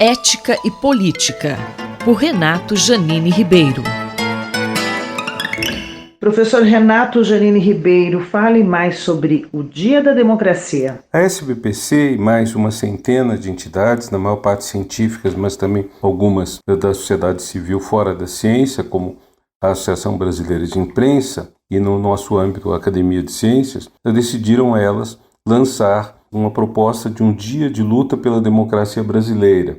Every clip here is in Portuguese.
Ética e Política, por Renato Janine Ribeiro. Professor Renato Janine Ribeiro, fale mais sobre o Dia da Democracia. A SBPC e mais uma centena de entidades, na maior parte científicas, mas também algumas da sociedade civil fora da ciência, como a Associação Brasileira de Imprensa e no nosso âmbito a Academia de Ciências, decidiram elas lançar uma proposta de um dia de luta pela democracia brasileira.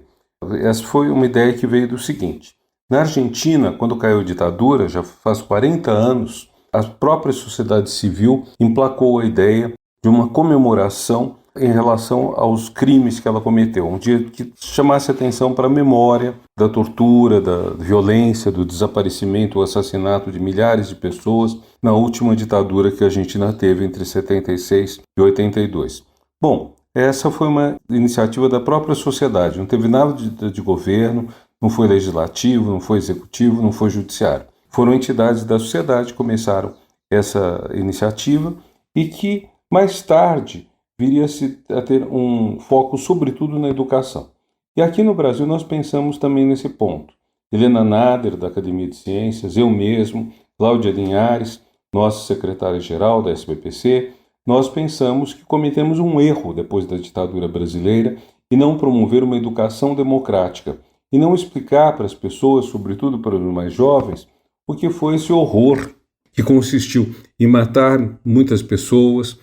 Essa foi uma ideia que veio do seguinte: na Argentina, quando caiu a ditadura, já faz 40 anos, a própria sociedade civil emplacou a ideia de uma comemoração em relação aos crimes que ela cometeu. Um dia que chamasse atenção para a memória da tortura, da violência, do desaparecimento ou assassinato de milhares de pessoas na última ditadura que a Argentina teve entre 76 e 82. Bom, essa foi uma iniciativa da própria sociedade, não teve nada de governo, não foi legislativo, não foi executivo, não foi judiciário. Foram entidades da sociedade que começaram essa iniciativa e que, mais tarde, viria-se a ter um foco, sobretudo, na educação. E aqui no Brasil nós pensamos também nesse ponto. Helena Nader, da Academia de Ciências, eu mesmo, Cláudia Linhares, nossa secretária-geral da SBPC, nós pensamos que cometemos um erro depois da ditadura brasileira e não promover uma educação democrática e não explicar para as pessoas, sobretudo para os mais jovens, o que foi esse horror que consistiu em matar muitas pessoas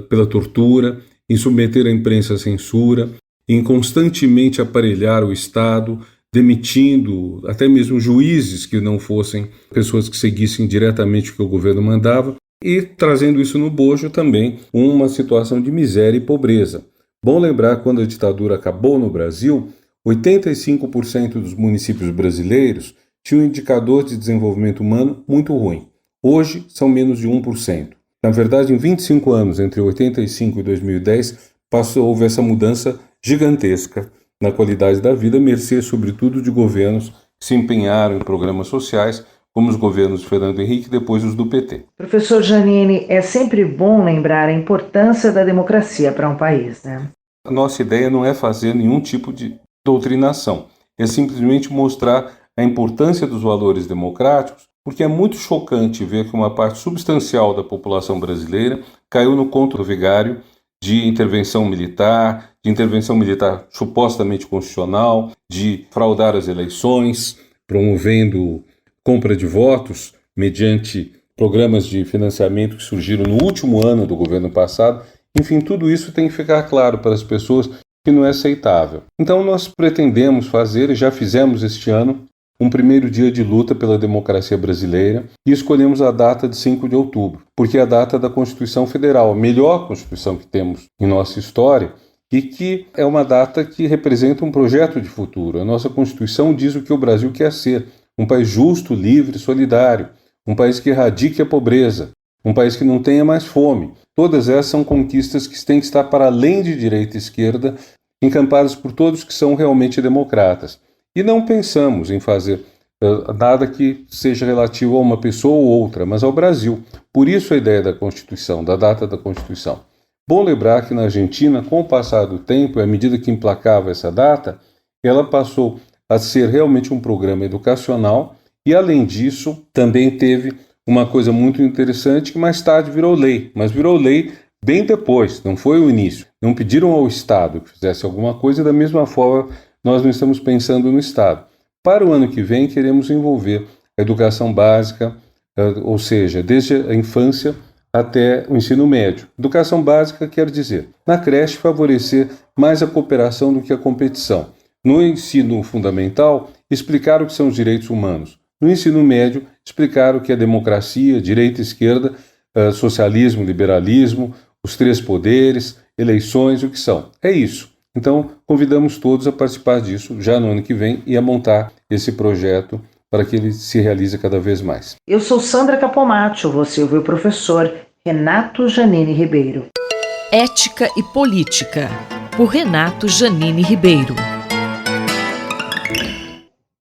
pela tortura, em submeter a imprensa à censura, em constantemente aparelhar o Estado, demitindo até mesmo juízes que não fossem pessoas que seguissem diretamente o que o governo mandava, e trazendo isso no bojo também uma situação de miséria e pobreza. Bom lembrar, quando a ditadura acabou no Brasil, 85% dos municípios brasileiros tinham um indicador de desenvolvimento humano muito ruim. Hoje são menos de 1%. Na verdade, em 25 anos, entre 85 e 2010, houve essa mudança gigantesca na qualidade da vida, mercê, sobretudo, de governos que se empenharam em programas sociais, como os governos de Fernando Henrique e depois os do PT. Professor Janine, é sempre bom lembrar a importância da democracia para um país, né? A nossa ideia não é fazer nenhum tipo de doutrinação, é simplesmente mostrar a importância dos valores democráticos, porque é muito chocante ver que uma parte substancial da população brasileira caiu no conto do vigário de intervenção militar supostamente constitucional, de fraudar as eleições, promovendo compra de votos mediante programas de financiamento que surgiram no último ano do governo passado. Enfim, tudo isso tem que ficar claro para as pessoas que não é aceitável. Então nós pretendemos fazer, e já fizemos este ano, um primeiro dia de luta pela democracia brasileira e escolhemos a data de 5 de outubro, porque é a data da Constituição Federal, a melhor Constituição que temos em nossa história e que é uma data que representa um projeto de futuro. A nossa Constituição diz o que o Brasil quer ser: um país justo, livre, solidário, um país que erradique a pobreza, um país que não tenha mais fome. Todas essas são conquistas que têm que estar para além de direita e esquerda, encampadas por todos que são realmente democratas. E não pensamos em fazer nada que seja relativo a uma pessoa ou outra, mas ao Brasil. Por isso a ideia da Constituição, da data da Constituição. Bom lembrar que na Argentina, com o passar do tempo, e à medida que implacava essa data, ela passou a ser realmente um programa educacional e, além disso, também teve uma coisa muito interessante que mais tarde virou lei, mas virou lei bem depois, não foi o início. Não pediram ao Estado que fizesse alguma coisa e, da mesma forma, nós não estamos pensando no Estado. Para o ano que vem, queremos envolver a educação básica, ou seja, desde a infância até o ensino médio. Educação básica quer dizer, na creche, favorecer mais a cooperação do que a competição. No ensino fundamental, explicar o que são os direitos humanos. No ensino médio, explicar o que é democracia, direita e esquerda, socialismo, liberalismo, os três poderes, eleições, o que são. É isso. Então, convidamos todos a participar disso já no ano que vem e a montar esse projeto para que ele se realize cada vez mais. Eu sou Sandra Capomatto, você ouviu o professor Renato Janine Ribeiro. Ética e Política, por Renato Janine Ribeiro.